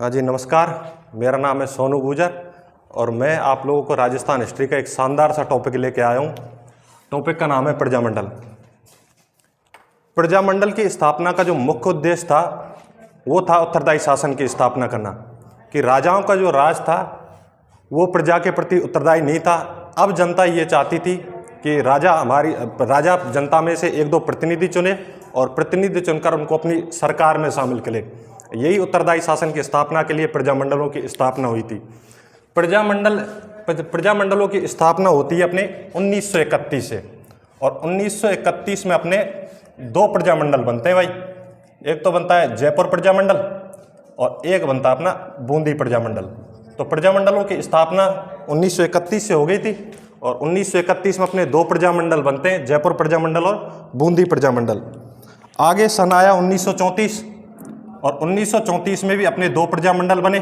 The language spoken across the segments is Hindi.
हाँ जी, नमस्कार। मेरा नाम है सोनू गुजर और मैं आप लोगों को राजस्थान हिस्ट्री का एक शानदार सा टॉपिक लेके आया हूँ। टॉपिक का नाम है प्रजामंडल। प्रजामंडल की स्थापना का जो मुख्य उद्देश्य था वो था उत्तरदायी शासन की स्थापना करना, कि राजाओं का जो राज था वो प्रजा के प्रति उत्तरदायी नहीं था। अब जनता ये चाहती थी कि राजा जनता में से एक दो प्रतिनिधि चुने और प्रतिनिधि चुनकर उनको अपनी सरकार में शामिल करे। यही उत्तरदायी शासन की स्थापना के लिए प्रजामंडलों की स्थापना हुई थी। प्रजामंडलों की स्थापना होती है अपने 1931 से, और 1931 में अपने दो प्रजामंडल बनते हैं भाई। एक तो बनता है जयपुर प्रजामंडल और एक बनता है अपना बूंदी प्रजामंडल। तो प्रजामंडलों की स्थापना 1931 से हो गई थी और 1931 में अपने दो प्रजामंडल बनते हैं, जयपुर प्रजामंडल और बूंदी प्रजामंडल। आगे सन आया 1934 और 1934 में भी अपने दो प्रजामंडल बने।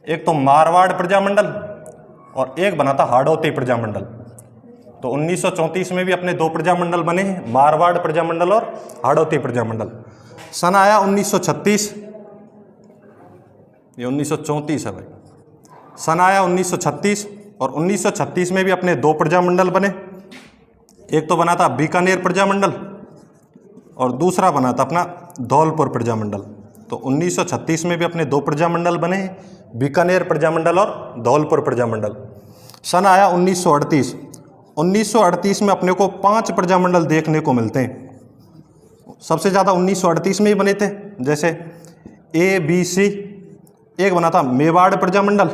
एक तो मारवाड़ प्रजामंडल और एक बना था हाड़ौती प्रजामंडल। तो 1934 में भी अपने दो प्रजामंडल बने हैं, मारवाड़ प्रजामंडल और हाड़ौती प्रजामंडल। सन आया 1936, ये 1934 है भाई। सन आया 1936 और 1936 में भी अपने दो प्रजामंडल बने। एक तो बना था बीकानेर प्रजामंडल और दूसरा बना था अपना धौलपुर प्रजामंडल। तो 1936 में भी अपने दो प्रजामंडल बने, बीकानेर प्रजामंडल और धौलपुर प्रजामंडल। सन आया 1938। 1938 में अपने को 5 प्रजामंडल देखने को मिलते हैं। सबसे ज़्यादा 1938 में ही बने थे, जैसे ABC। एक बना था मेवाड़ प्रजामंडल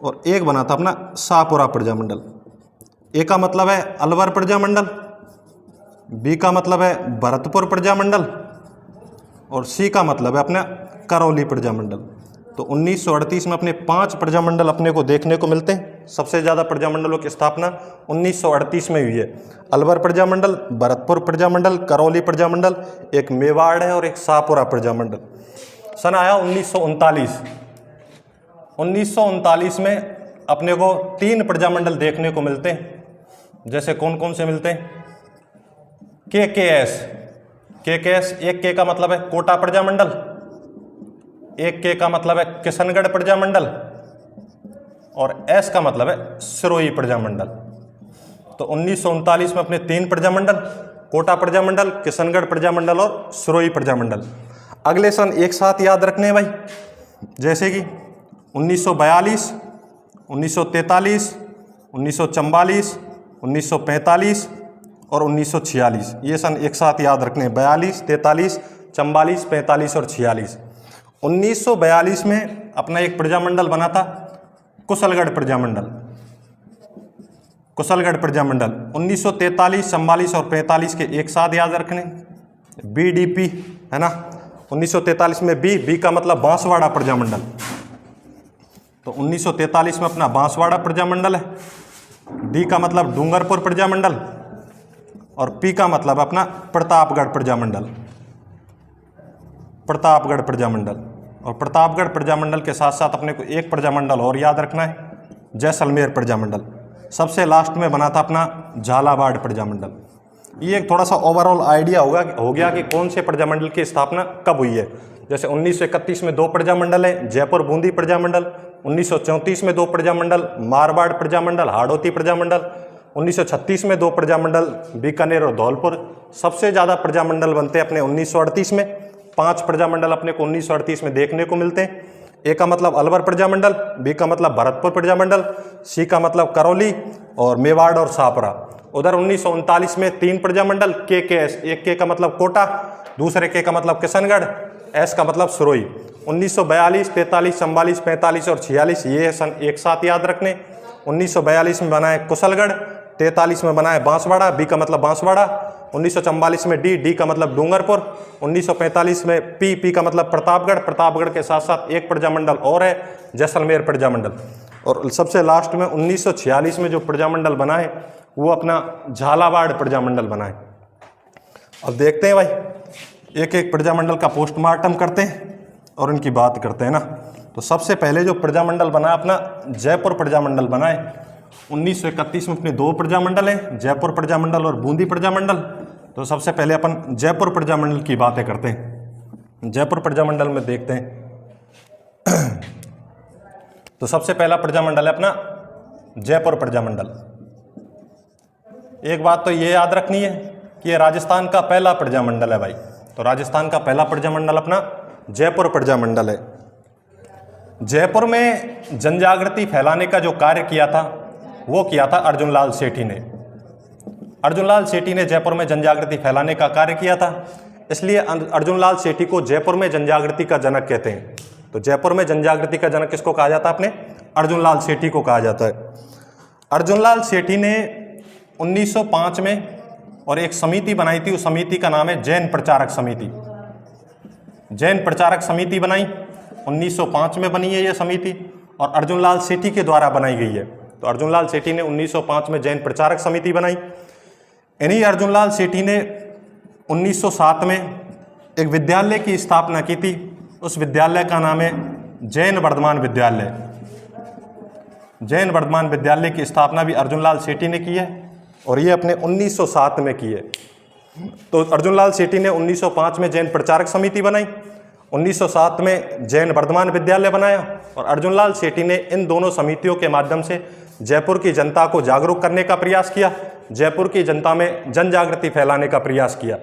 और एक बना था अपना शाहपुरा प्रजामंडल। ए का मतलब है अलवर प्रजामंडल, बी का मतलब है भरतपुर प्रजामंडल और सी का मतलब है अपना करौली प्रजामंडल। तो 1938 में अपने 5 प्रजामंडल अपने को देखने को मिलते हैं। सबसे ज़्यादा प्रजामंडलों की स्थापना 1938 में हुई है। अलवर प्रजामंडल, भरतपुर प्रजामंडल, करौली प्रजामंडल, एक मेवाड़ है और एक शाहपुरा प्रजामंडल। सन आया 1939। 1939 में अपने को 3 प्रजामंडल देखने को मिलते हैं। जैसे कौन कौन से मिलते हैं? KKS। एक के का मतलब है कोटा प्रजामंडल, एक के का मतलब है किशनगढ़ प्रजामंडल और एस का मतलब है सिरोही प्रजामंडल। तो 1939 में अपने 3 प्रजामंडल, कोटा प्रजामंडल, किशनगढ़ प्रजामंडल और सिरोही प्रजामंडल। अगले सन एक साथ याद रखने भाई, जैसे कि 1942, 1943, 1944, 1945 और 1946। ये सन एक साथ याद रखने, 42, 43, 44, 45 और 46। 1942 में अपना एक प्रजामंडल बना था कुशलगढ़ प्रजामंडल। कुशलगढ़ प्रजामंडल 1943, 44 और 45 के एक साथ याद रखने, BDP है ना। 1943 में बी का मतलब बांसवाड़ा प्रजामंडल। तो 1943 में अपना बांसवाड़ा प्रजामंडल है। डी का मतलब डूंगरपुर प्रजामंडल और पी का मतलब अपना प्रतापगढ़ प्रजामंडल। प्रतापगढ़ प्रजामंडल और प्रतापगढ़ प्रजामंडल के साथ साथ अपने को एक प्रजामंडल और याद रखना है, जैसलमेर प्रजामंडल। सबसे लास्ट में बना था अपना झालावाड़ प्रजामंडल। ये थोड़ा सा ओवरऑल आइडिया हो गया कि कौन से प्रजामंडल की स्थापना कब हुई है। जैसे 1931 में 2 प्रजामंडल है, जयपुर बूंदी प्रजामंडल। 1934 में 2 प्रजामंडल, मारवाड़ प्रजामंडल, हाड़ौती प्रजामंडल। 1936 में 2 प्रजामंडल, बीकानेर और धौलपुर। सबसे ज़्यादा प्रजामंडल बनते हैं अपने 1938 में। 5 प्रजामंडल अपने को 1938 में देखने को मिलते हैं। ए का मतलब अलवर प्रजामंडल, बी का मतलब भरतपुर प्रजामंडल, सी का मतलब करौली और मेवाड़ और शाहपुरा। उधर 1939 में 3 प्रजामंडल, KKS। एक के का मतलब कोटा, दूसरे के का मतलब किशनगढ़, एस का मतलब सिरोही। 1942, 43, 44, 45 और 46 ये सन एक साथ याद रखने। 1942 में बना है कुशलगढ़, 43 में बना है बांसवाड़ा, बी का मतलब बांसवाड़ा। 1944 में डी का मतलब डूंगरपुर। 1945 में पी का मतलब प्रतापगढ़ के साथ साथ एक प्रजामंडल और है, जैसलमेर प्रजामंडल। और सबसे लास्ट में 1946 में जो प्रजामंडल बना है वो अपना झालावाड़ प्रजामंडल बना है। अब देखते हैं भाई, एक एक प्रजामंडल का पोस्टमार्टम करते हैं और इनकी बात करते हैं ना। तो सबसे पहले जो प्रजामंडल बना अपना जयपुर प्रजामंडल बना है। 1931 में अपने 2 प्रजामंडल हैं, जयपुर प्रजामंडल और बूंदी प्रजामंडल। तो सबसे पहले अपन जयपुर प्रजामंडल की बातें करते हैं। जयपुर प्रजामंडल में देखते हैं तो सबसे पहला प्रजामंडल है अपना जयपुर प्रजामंडल। एक बात तो ये याद रखनी है कि ये राजस्थान का पहला प्रजामंडल है भाई। तो राजस्थान का पहला प्रजामंडल अपना जयपुर प्रजामंडल है। जयपुर में जनजागृति फैलाने का जो कार्य किया था वो किया था अर्जुन लाल सेठी ने। अर्जुन लाल सेठी ने जयपुर में जनजागृति फैलाने का कार्य किया था, इसलिए अर्जुन लाल सेठी को जयपुर में जनजागृति का जनक कहते हैं। तो जयपुर में जनजागृति का जनक किसको कहा जाता है? अपने अर्जुन लाल सेठी को कहा जाता है। अर्जुन लाल सेठी ने 1905 में और एक समिति बनाई थी, उस समिति का नाम है जैन प्रचारक समिति। जैन प्रचारक समिति बनाई 1905 में बनी है यह समिति और अर्जुन लाल सेठी के द्वारा बनाई गई है। तो अर्जुन लाल सेठी ने 1905 में जैन प्रचारक समिति बनाई। इन्हीं अर्जुन लाल सेठी ने 1907 में एक विद्यालय की स्थापना की थी। उस विद्यालय का नाम है जैन वर्धमान विद्यालय। जैन वर्धमान विद्यालय की स्थापना भी अर्जुन लाल सेठी ने की है और ये अपने 1907 में की है। तो अर्जुन लाल सेठी ने 1905 में जैन प्रचारक समिति बनाई, 1907 में जैन वर्धमान विद्यालय बनाया और अर्जुन लाल सेठी ने इन दोनों समितियों के माध्यम से जयपुर की जनता को जागरूक करने का प्रयास किया, जयपुर की जनता में जन जागृति फैलाने का प्रयास किया।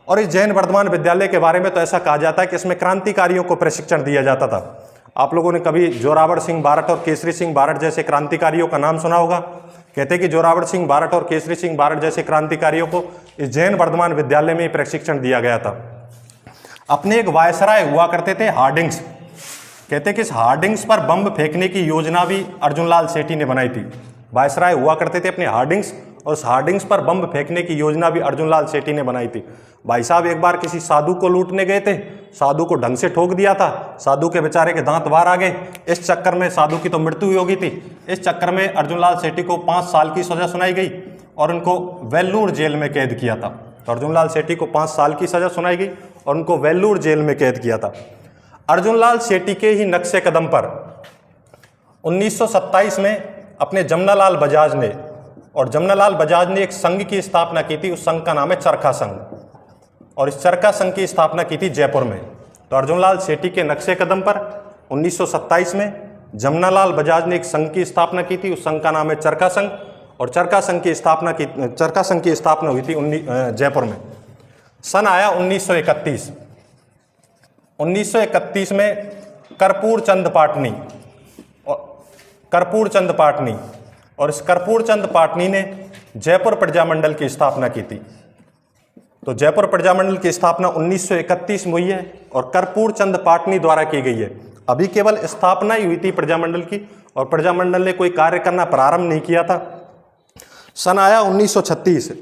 और इस जैन वर्धमान विद्यालय के बारे में तो ऐसा कहा जाता है कि इसमें क्रांतिकारियों को प्रशिक्षण दिया जाता था। आप लोगों ने कभी जोरावर सिंह बारट और केसरी सिंह बारट जैसे क्रांतिकारियों का नाम सुना होगा। कहते हैं कि जोरावर सिंह बारट और केसरी सिंह बारट जैसे क्रांतिकारियों को इस जैन वर्धमान विद्यालय में प्रशिक्षण दिया गया था। अपने एक वायसराय हुआ करते थे हार्डिंग्स। कहते कि इस हार्डिंग्स पर बम फेंकने की योजना भी अर्जुन लाल सेठी ने बनाई थी। वायसराय हुआ करते थे अपने हार्डिंग्स और उस हार्डिंग्स पर बम फेंकने की योजना भी अर्जुन लाल सेठी ने बनाई थी। भाई साहब एक बार किसी साधु को लूटने गए थे, साधु को ढंग से ठोक दिया था, साधु के बेचारे के दांत बाहर आ गए। इस चक्कर में साधु की तो मृत्यु हुई होगी थी। इस चक्कर में अर्जुन लाल सेठी को 5 साल की सजा सुनाई गई और उनको वेल्लूर जेल में कैद किया था। तो अर्जुन लाल सेठी को 5 साल की सजा सुनाई गई और उनको वेल्लूर जेल में कैद किया था। अर्जुन लाल सेठी के ही नक्शे कदम पर 1927 में अपने जमनालाल बजाज ने एक संघ की स्थापना की थी। उस संघ का नाम है चरखा संघ और इस चरखा संघ की स्थापना की थी जयपुर में। तो अर्जुन लाल सेठी के नक्शे कदम पर 1927 में जमनालाल बजाज ने एक संघ की स्थापना की थी। उस संघ का नाम है चरखा संघ और चरखा संघ की स्थापना हुई थी जयपुर में। सन आया 1931। 1931 में कर्पूर चंद पाटनी और इस कर्पूर चंद पाटनी ने जयपुर प्रजामंडल की स्थापना की थी। तो जयपुर प्रजामंडल की स्थापना 1931 में हुई है और कर्पूर चंद पाटनी द्वारा की गई है। अभी केवल स्थापना ही हुई थी प्रजामंडल की और प्रजामंडल ने कोई कार्य करना प्रारंभ नहीं किया था। सन आया 1936।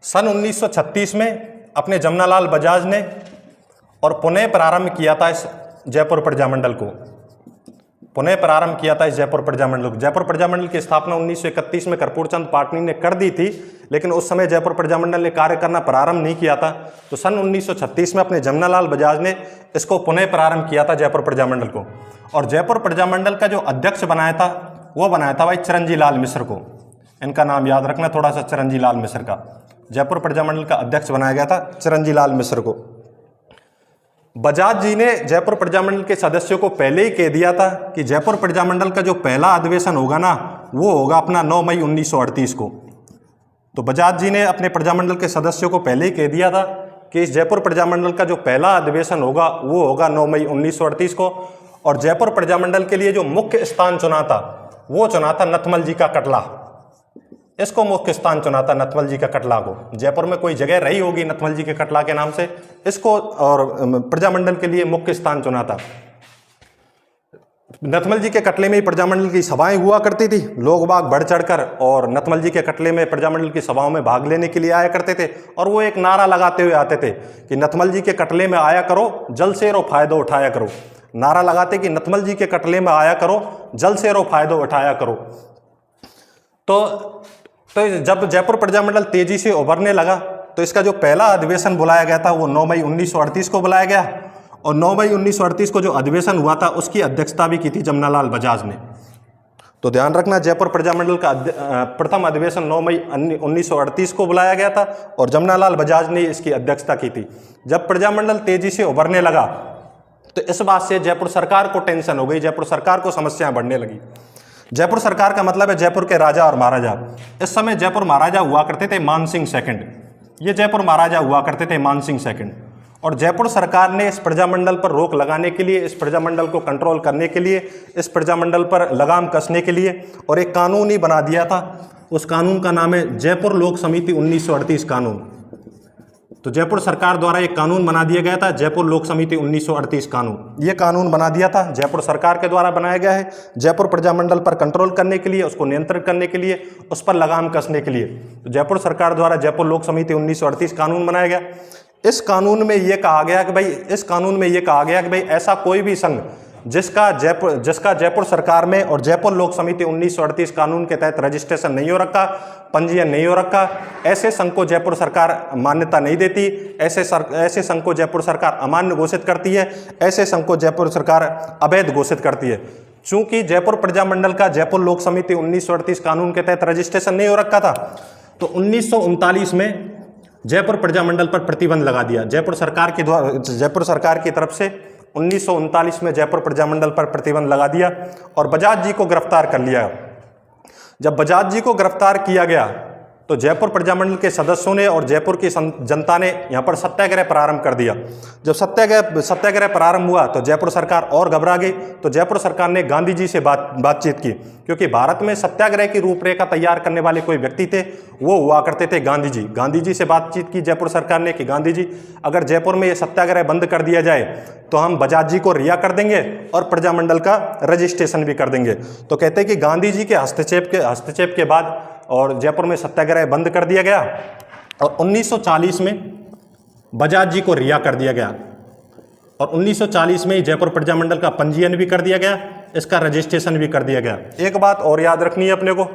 सन 1936 में अपने जमनालाल बजाज ने और पुनः प्रारंभ किया था इस जयपुर प्रजामंडल को। जयपुर प्रजामंडल की स्थापना 1931 में कर्पूर चंद पाटनी ने कर दी थी, लेकिन उस समय जयपुर प्रजामंडल ने कार्य करना प्रारंभ नहीं किया था। तो सन 1936 में अपने जमनालाल बजाज ने इसको पुनः प्रारंभ किया था जयपुर प्रजामंडल को। और जयपुर प्रजामंडल का जो अध्यक्ष बनाया था वो बनाया था भाई चिरंजी लाल मिश्र को। इनका नाम याद रखना थोड़ा सा, चिरंजी लाल मिश्र का। जयपुर प्रजामंडल का अध्यक्ष बनाया गया था चिरंजी लाल मिश्र को। बजाज जी ने जयपुर प्रजामंडल के सदस्यों को पहले ही कह दिया था कि जयपुर प्रजामंडल का जो पहला अधिवेशन होगा ना वो होगा अपना 9 मई 1938 को। तो बजाज जी ने अपने प्रजामंडल के सदस्यों को पहले ही कह दिया था कि इस जयपुर प्रजामंडल का जो पहला अधिवेशन होगा वो होगा 9 मई 1938 को। और जयपुर प्रजामंडल के लिए जो मुख्य स्थान चुना था वो चुना था नथमल जी का कटला। इसको मुख्य स्थान चुना था नथमल जी का कटला को। जयपुर में कोई जगह रही होगी नथमल जी के कटला के नाम से, इसको और प्रजामंडल के लिए मुख्य स्थान चुना था। नथमल जी के कटले में ही प्रजामंडल की सभाएं हुआ करती थी। लोग बाग बढ़ चढ़कर और नथमल जी के कटले में प्रजामंडल की सभाओं में भाग लेने के लिए आया करते थे और वो एक नारा लगाते हुए आते थे कि नथमल जी के कटले में आया करो, जल से रो फायदा उठाया करो। नारा लगाते कि नथमल जी के कटले में आया करो, जल से रो फायदा उठाया करो। तो जब जयपुर प्रजामंडल तेजी से उभरने लगा तो इसका जो पहला अधिवेशन बुलाया गया था वो 9 मई 1938 को बुलाया गया और 9 मई 1938 को जो अधिवेशन हुआ था उसकी अध्यक्षता भी की थी जमनालाल बजाज ने। तो ध्यान रखना जयपुर प्रजामंडल का प्रथम अधिवेशन 9 मई 1938 को बुलाया गया था और जमनालाल बजाज ने इसकी अध्यक्षता की थी। जब प्रजामंडल तेजी से उभरने लगा तो तो इस बात से जयपुर सरकार को टेंशन हो गई, जयपुर सरकार को समस्याएं बढ़ने लगी। जयपुर सरकार का मतलब है जयपुर के राजा और महाराजा। इस समय जयपुर महाराजा हुआ करते थे मानसिंह सेकंड, ये जयपुर महाराजा हुआ करते थे मानसिंह सेकंड। और जयपुर सरकार ने इस प्रजामंडल पर रोक लगाने के लिए, इस प्रजामंडल को कंट्रोल करने के लिए, इस प्रजामंडल पर लगाम कसने के लिए और एक कानून ही बना दिया था। उस कानून का नाम है जयपुर लोक समिति 1938 कानून। तो जयपुर सरकार द्वारा एक कानून बना दिया गया था, जयपुर लोक समिति 1938 कानून। ये कानून बना दिया था, जयपुर सरकार के द्वारा बनाया गया है, जयपुर प्रजामंडल पर कंट्रोल करने के लिए, उसको नियंत्रित करने के लिए, उस पर लगाम कसने के लिए। तो जयपुर सरकार द्वारा जयपुर लोक समिति 1938 कानून बनाया गया। इस कानून में ये कहा गया कि भाई ऐसा कोई भी संघ जिसका जयपुर सरकार में और जयपुर लोक समिति 1938 कानून के तहत रजिस्ट्रेशन नहीं हो रखा, पंजीयन नहीं हो रखा, ऐसे संघ को जयपुर सरकार मान्यता नहीं देती। ऐसे संघ को जयपुर सरकार अमान्य घोषित करती है, ऐसे संघ को जयपुर सरकार अवैध घोषित करती है। चूंकि जयपुर प्रजामंडल का जयपुर लोक समिति 1938 कानून के तहत रजिस्ट्रेशन नहीं हो रखा था, तो 1939 में जयपुर प्रजामंडल पर प्रतिबंध लगा दिया जयपुर सरकार की तरफ से। 1939 में जयपुर प्रजामंडल पर प्रतिबंध लगा दिया और बजाज जी को गिरफ्तार कर लिया। जब बजाज जी को गिरफ्तार किया गया तो जयपुर प्रजामंडल के सदस्यों ने और जयपुर की जनता ने यहाँ पर सत्याग्रह प्रारंभ कर दिया। जब सत्याग्रह प्रारंभ हुआ तो जयपुर सरकार और घबरा गई। तो जयपुर सरकार ने गांधी जी से बातचीत की, क्योंकि भारत में सत्याग्रह की रूपरेखा तैयार करने वाले कोई व्यक्ति थे, वो हुआ करते थे गांधी जी। गांधी जी से बातचीत की जयपुर सरकार ने कि गांधी जी, अगर जयपुर में ये सत्याग्रह बंद कर दिया जाए तो हम बजाज जी को रिहा कर देंगे और प्रजामंडल का रजिस्ट्रेशन भी कर देंगे। तो कहते हैं कि गांधी जी के हस्तक्षेप के बाद और जयपुर में सत्याग्रह बंद कर दिया गया और 1940 में बजाज जी को रिहा कर दिया गया और 1940 में ही जयपुर प्रजामंडल का पंजीयन भी कर दिया गया, इसका रजिस्ट्रेशन भी कर दिया गया। एक बात और याद रखनी है अपने को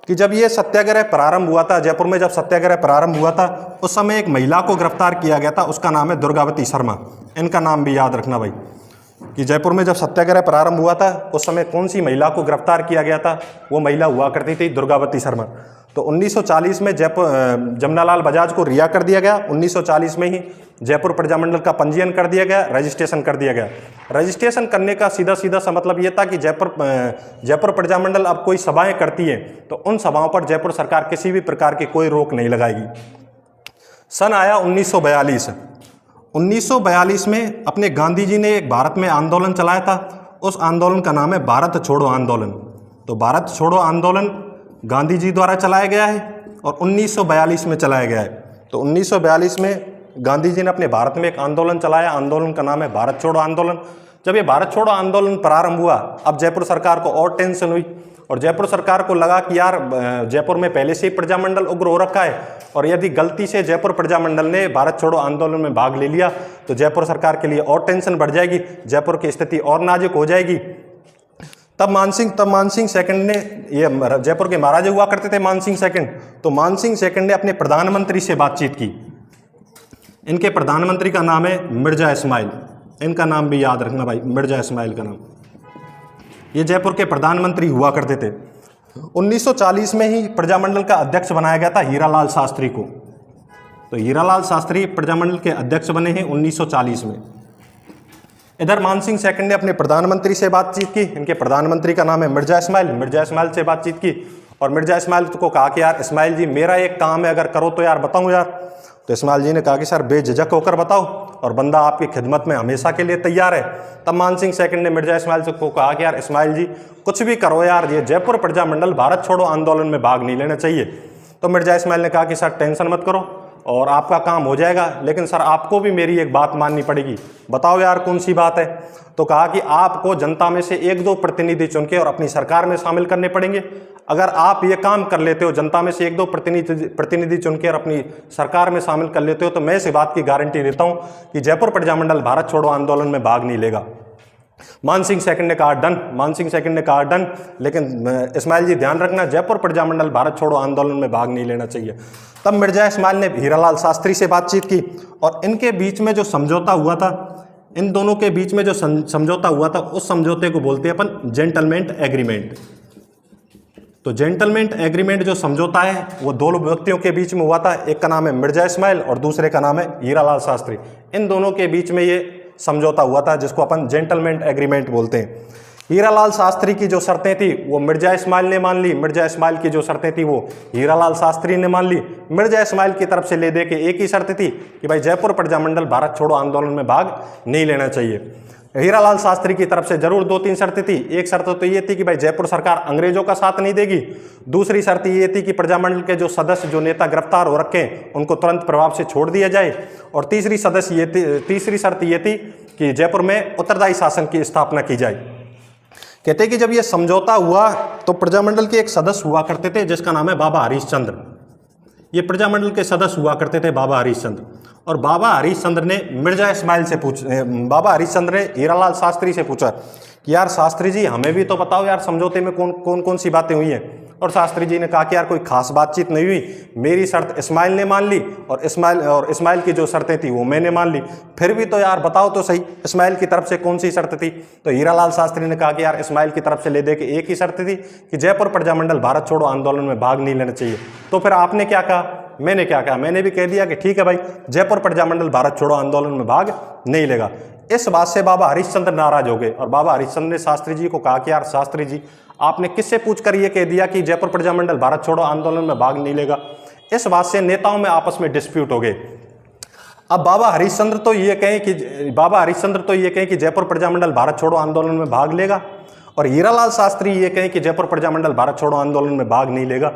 कि जब ये सत्याग्रह प्रारंभ हुआ था, जयपुर में जब सत्याग्रह प्रारंभ हुआ था, उस समय एक महिला को गिरफ्तार किया गया था, उसका नाम है दुर्गावती शर्मा। इनका नाम भी याद रखना भाई कि जयपुर में जब सत्याग्रह प्रारंभ हुआ था उस समय कौन सी महिला को गिरफ्तार किया गया था, वो महिला हुआ करती थी दुर्गावती शर्मा। तो 1940 में जमनालाल बजाज को रिहा कर दिया गया। 1940 में ही जयपुर प्रजामंडल का पंजीयन कर दिया गया, रजिस्ट्रेशन कर दिया गया। रजिस्ट्रेशन करने का सीधा सा मतलब ये था कि जयपुर प्रजामंडल अब कोई सभाएं करती है तो उन सभाओं पर जयपुर सरकार किसी भी प्रकार की कोई रोक नहीं लगाएगी। सन आया 1942। 1942 में अपने गांधी जी ने एक भारत में आंदोलन चलाया था, उस आंदोलन का नाम है भारत छोड़ो आंदोलन। तो भारत छोड़ो आंदोलन गांधी जी द्वारा चलाया गया है और 1942 में चलाया गया है। तो 1942 में गांधी जी ने अपने भारत में एक आंदोलन चलाया, आंदोलन का नाम है भारत छोड़ो आंदोलन। जब ये भारत छोड़ो आंदोलन प्रारंभ हुआ, अब जयपुर सरकार को और टेंशन हुई और जयपुर सरकार को लगा कि यार जयपुर में पहले से ही प्रजामंडल उग्र हो रखा है और यदि गलती से जयपुर प्रजामंडल ने भारत छोड़ो आंदोलन में भाग ले लिया तो जयपुर सरकार के लिए और टेंशन बढ़ जाएगी, जयपुर की स्थिति और नाजुक हो जाएगी। तब मानसिंह सेकंड ने, ये जयपुर के महाराजा हुआ करते थे मानसिंह सेकंड, तो मानसिंह सेकंड ने अपने प्रधानमंत्री से बातचीत की। इनके प्रधानमंत्री का नाम है मिर्जा इस्माइल, इनका नाम भी याद रखना भाई, मिर्जा इस्माइल का नाम। ये जयपुर के प्रधानमंत्री हुआ करते थे। 1940 में ही प्रजामंडल का अध्यक्ष बनाया गया था हीरालाल शास्त्री को। तो हीरालाल शास्त्री प्रजामंडल के अध्यक्ष बने हैं 1940 में। इधर मानसिंह सेकंड ने अपने प्रधानमंत्री से बातचीत की, इनके प्रधानमंत्री का नाम है मिर्जा इस्माइल। मिर्जा इस्माइल से बातचीत की और मिर्जा इस्माइल को कहा कि यार इस्माइल जी, मेरा एक काम है, अगर करो तो यार बताऊं यार। तो इस्माइल जी ने कहा कि सर बेझिझक होकर बताओ और बंदा आपकी खिदमत में हमेशा के लिए तैयार है। तब मानसिंह सेकंड ने मिर्जा इस्माइल को कहा कि यार इस्माइल जी कुछ भी करो यार, ये जयपुर प्रजामंडल भारत छोड़ो आंदोलन में भाग नहीं लेना चाहिए। तो मिर्जा इस्माइल ने कहा कि सर टेंशन मत करो और आपका काम हो जाएगा, लेकिन सर आपको भी मेरी एक बात माननी पड़ेगी। बताओ यार कौन सी बात है। तो कहा कि आपको जनता में से 1-2 प्रतिनिधि चुन के और अपनी सरकार में शामिल करने पड़ेंगे। अगर आप ये काम कर लेते हो, जनता में से 1-2 प्रतिनिधि चुन के और अपनी सरकार में शामिल कर लेते हो, तो मैं इस बात की गारंटी देता हूं कि जयपुर प्रजामंडल भारत छोड़ो आंदोलन में भाग नहीं लेगा। मानसिंह सेकंड ने कहा डन, मानसिंह सेकंड ने कहा डन, लेकिन इस्माइल जी ध्यान रखना जयपुर प्रजामंडल भारत छोड़ो आंदोलन में भाग नहीं लेना चाहिए। तब मिर्जा इस्माइल ने हीरालाल शास्त्री से बातचीत की और इनके बीच में जो समझौता हुआ था, इन दोनों के बीच में जो समझौता हुआ था, उस समझौते को बोलते हैं अपन जेंटलमैन एग्रीमेंट। तो जेंटलमैन एग्रीमेंट जो समझौता है वो 2 व्यक्तियों के बीच में हुआ था, एक का नाम है मिर्जा इस्माइल और दूसरे का नाम है हीरालाल शास्त्री। इन दोनों के बीच में ये समझौता हुआ था, जिसको अपन जेंटलमैन एग्रीमेंट बोलते हैं। हीरालाल शास्त्री की जो शर्तें थी वो मिर्जा इस्माइल ने मान ली, मिर्जा इस्माइल की जो शर्तें थी वो हीरालाल शास्त्री ने मान ली। मिर्जा इस्माइल की तरफ से ले दे के एक ही शर्त थी कि भाई जयपुर प्रजामंडल भारत छोड़ो आंदोलन में भाग नहीं लेना चाहिए। हीरालाल शास्त्री की तरफ से जरूर 2-3 शर्तें थी। एक शर्त तो ये थी कि भाई जयपुर सरकार अंग्रेजों का साथ नहीं देगी। दूसरी शर्त ये थी कि प्रजामंडल के जो सदस्य, जो नेता गिरफ्तार हो रखे हैं, उनको तुरंत प्रभाव से छोड़ दिया जाए। और तीसरी शर्त ये थी कि जयपुर में उत्तरदायी शासन की स्थापना की जाए। कहते हैं कि जब ये समझौता हुआ तो प्रजामंडल के एक सदस्य हुआ करते थे जिसका नाम है बाबा हरीशचंद्र। ये प्रजामंडल के सदस्य हुआ करते थे बाबा हरीशचंद्र। और बाबा हरीशचंद्र ने मिर्जा इस्माइल से बाबा हरीशचंद्र ने हीरालाल शास्त्री से पूछा कि यार शास्त्री जी, हमें भी तो बताओ यार, समझौते में कौन सी बातें हुई हैं। और शास्त्री जी ने कहा कि यार कोई खास बातचीत नहीं हुई, मेरी शर्त इस्माइल ने मान ली और इस्माइल की जो शर्तें थी वो मैंने मान ली। फिर भी तो यार बताओ तो सही, इस्माइल की तरफ से कौन सी शर्त थी। तो हीरालाल शास्त्री ने कहा कि यार इस्माइल की तरफ से ले दे के एक ही शर्त थी कि जयपुर प्रजामंडल भारत छोड़ो आंदोलन में भाग नहीं लेना चाहिए। तो फिर आपने क्या कहा? मैंने क्या कहा? मैंने भी कह दिया कि ठीक है भाई, जयपुर प्रजामंडल भारत छोड़ो आंदोलन में भाग नहीं लेगा। इस बात से बाबा हरीशचंद्र नाराज हो गए और बाबा हरीशचंद्र ने शास्त्री जी को कहा कि यार शास्त्री जी, आपने किससे पूछ कर ये कह दिया कि जयपुर प्रजामंडल भारत छोड़ो आंदोलन में भाग नहीं लेगा। इस बात से नेताओं में आपस में डिस्प्यूट हो गए। अब बाबा हरीशचंद्र तो ये कहें कि जयपुर प्रजामंडल भारत छोड़ो आंदोलन में भाग लेगा, और हीरालाल शास्त्री ये कहें कि जयपुर प्रजामंडल भारत छोड़ो आंदोलन में भाग नहीं लेगा।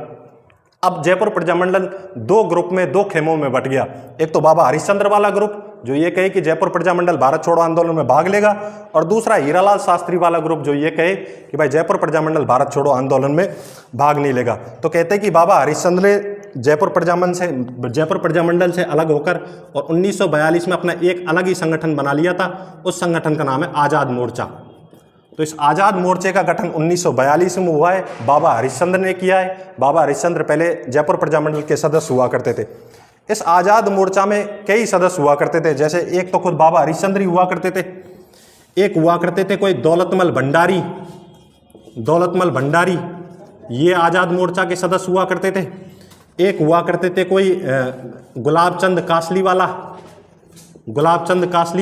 अब जयपुर प्रजामंडल 2 ग्रुप में, 2 खेमों में बट गया। एक तो बाबा हरीशचंद्र वाला ग्रुप जो ये कहे कि जयपुर प्रजामंडल भारत छोड़ो आंदोलन में भाग लेगा, और दूसरा हीरालाल शास्त्री वाला ग्रुप जो ये कहे कि भाई जयपुर प्रजामंडल भारत छोड़ो आंदोलन में भाग नहीं लेगा। तो कहते हैं कि बाबा हरीशचंद्र ने जयपुर प्रजामंडल से अलग होकर और 1942 में अपना एक अलग ही संगठन बना लिया था। उस संगठन का नाम है आज़ाद मोर्चा। तो इस आज़ाद मोर्चे का गठन 1942 में हुआ है, बाबा हरीशचंद्र ने किया है। बाबा हरीशचंद्र पहले जयपुर प्रजामंडल के सदस्य हुआ करते थे। इस आज़ाद मोर्चा में कई सदस्य हुआ करते थे, जैसे एक तो खुद बाबा हरीशचंद्र ही हुआ करते थे, एक हुआ करते थे कोई दौलतमल भंडारी, ये आज़ाद मोर्चा के सदस्य हुआ करते थे। एक हुआ करते थे कोई गुलाबचंद कासली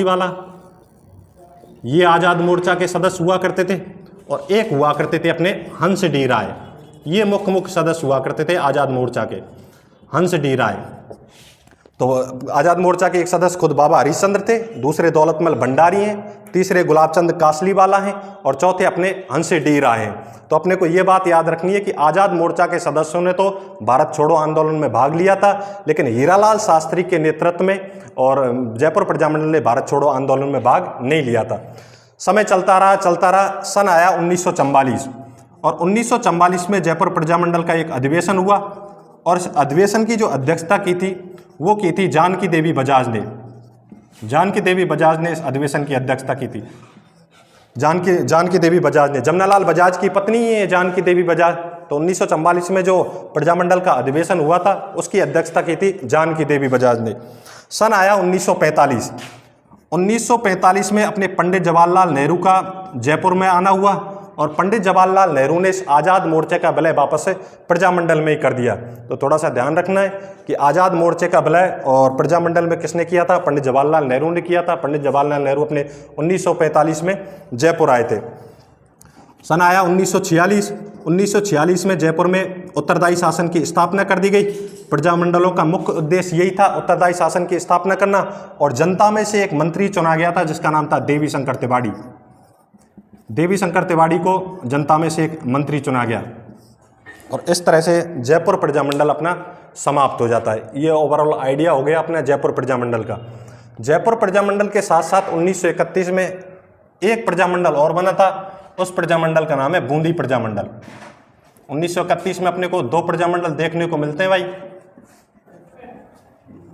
वाला, ये आज़ाद मोर्चा के सदस्य हुआ करते थे। और एक हुआ करते थे अपने हंस डी राय, ये मुख्य सदस्य हुआ करते थे आज़ाद मोर्चा के, हंस डी राय। तो आज़ाद मोर्चा के एक सदस्य खुद बाबा हरीशचंद्र थे, दूसरे दौलतमल भंडारी हैं, तीसरे गुलाबचंद कासली वाला हैं, और चौथे अपने हंस डी राय हैं। तो अपने को ये बात याद रखनी है कि आज़ाद मोर्चा के सदस्यों ने तो भारत छोड़ो आंदोलन में भाग लिया था, लेकिन हीरालाल शास्त्री के नेतृत्व में और जयपुर प्रजामंडल ने भारत छोड़ो आंदोलन में भाग नहीं लिया था। समय चलता रहा। सन आया 1944, और 1944 में जयपुर प्रजामंडल का एक अधिवेशन हुआ, और इस अधिवेशन की जो अध्यक्षता की थी वो की थी जानकी देवी बजाज ने। जानकी देवी बजाज ने इस अधिवेशन की अध्यक्षता की थी। जानकी देवी बजाज ने, जमनालाल बजाज की पत्नी है जानकी देवी बजाज। तो 1944 में जो प्रजामंडल का अधिवेशन हुआ था उसकी अध्यक्षता की थी जानकी देवी बजाज ने। सन आया 1945। 1945 में अपने पंडित जवाहरलाल नेहरू का जयपुर में आना हुआ, और पंडित जवाहरलाल नेहरू ने इस आज़ाद मोर्चे का विलय वापस से प्रजामंडल में ही कर दिया। तो थोड़ा सा ध्यान रखना है कि आज़ाद मोर्चे का विलय और प्रजामंडल में किसने किया था? पंडित जवाहरलाल नेहरू ने किया था। पंडित जवाहरलाल नेहरू अपने 1945 में जयपुर आए थे। सन आया 1946। 1946 में जयपुर में उत्तरदायी शासन की स्थापना कर दी गई। प्रजामंडलों का मुख्य उद्देश्य यही था, उत्तरदायी शासन की स्थापना करना, और जनता में से एक मंत्री चुना गया था जिसका नाम था देवी शंकर तिवारी। देवी शंकर तिवारी को जनता में से एक मंत्री चुना गया, और इस तरह से जयपुर प्रजामंडल अपना समाप्त हो जाता है। ये ओवरऑल आइडिया हो गया अपना जयपुर प्रजामंडल का। जयपुर प्रजामंडल के साथ साथ 1931 में एक प्रजामंडल और बना था, उस प्रजामंडल का नाम है बूंदी प्रजामंडल। 1931 में अपने को 2 प्रजामंडल देखने को मिलते हैं भाई,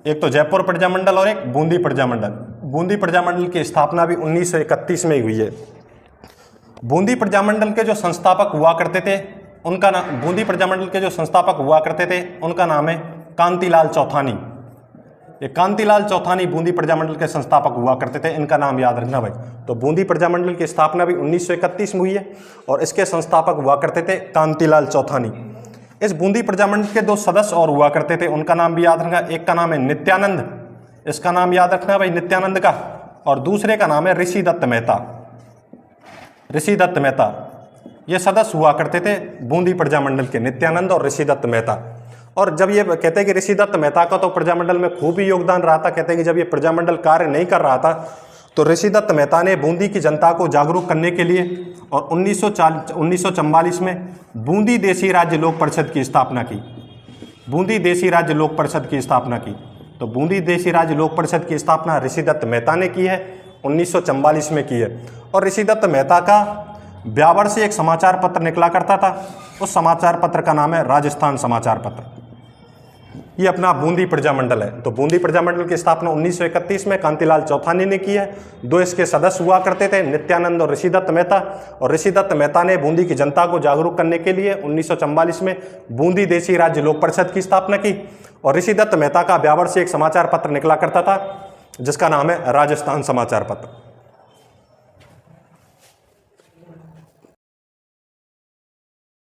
एक तो जयपुर प्रजामंडल और एक बूंदी प्रजामंडल। बूंदी प्रजामंडल की स्थापना भी 1931 में ही हुई है। बूंदी प्रजामंडल के जो संस्थापक हुआ करते थे उनका नाम है कांतिलाल चौथानी। ये कांतिलाल चौथानी बूंदी प्रजामंडल के संस्थापक हुआ करते थे, इनका नाम याद रखना भाई। तो बूंदी प्रजामंडल की स्थापना भी 1931 में हुई है, और इसके संस्थापक हुआ करते थे कांतिलाल चौथानी। इस बूंदी प्रजामंडल के 2 सदस्य और हुआ करते थे, उनका नाम भी याद रखना। एक का नाम है नित्यानंद, इसका नाम याद रखना भाई नित्यानंद का, और दूसरे का नाम है ऋषि दत्त मेहता। ऋषि दत्त मेहता ये सदस्य हुआ करते थे बूंदी प्रजामंडल के, नित्यानंद और ऋषि दत्त मेहता। और जब ये कहते हैं कि ऋषि दत्त मेहता का तो प्रजामंडल में खूब ही योगदान रहा था, कहते हैं कि जब ये प्रजामंडल कार्य नहीं कर रहा था तो ऋषि दत्त मेहता ने बूंदी की जनता को जागरूक करने के लिए और 1944 में बूंदी देसी राज्य लोक परिषद की स्थापना की। बूंदी देसी राज्य लोक परिषद की स्थापना की। तो बूंदी देसी राज्य लोक परिषद की स्थापना ऋषि दत्त मेहता ने की है, 1944 में की है। और ऋषि दत्त मेहता का ब्यावर से एक समाचार पत्र निकला करता था, उस समाचार पत्र का नाम है राजस्थान समाचार पत्र। ये अपना बूंदी प्रजामंडल है। तो बूंदी प्रजामंडल की स्थापना 1931 में कांतिलाल चौथानी ने की है। दो इसके सदस्य हुआ करते थे, नित्यानंद और ऋषि दत्त मेहता। और ऋषि दत्त मेहता ने बूंदी की जनता को जागरूक करने के लिए 1944 में बूंदी देसी राज्य लोक परिषद की स्थापना की। और ऋषि दत्त मेहता का ब्यावर से एक समाचार पत्र निकला करता था जिसका नाम है राजस्थान समाचार पत्र।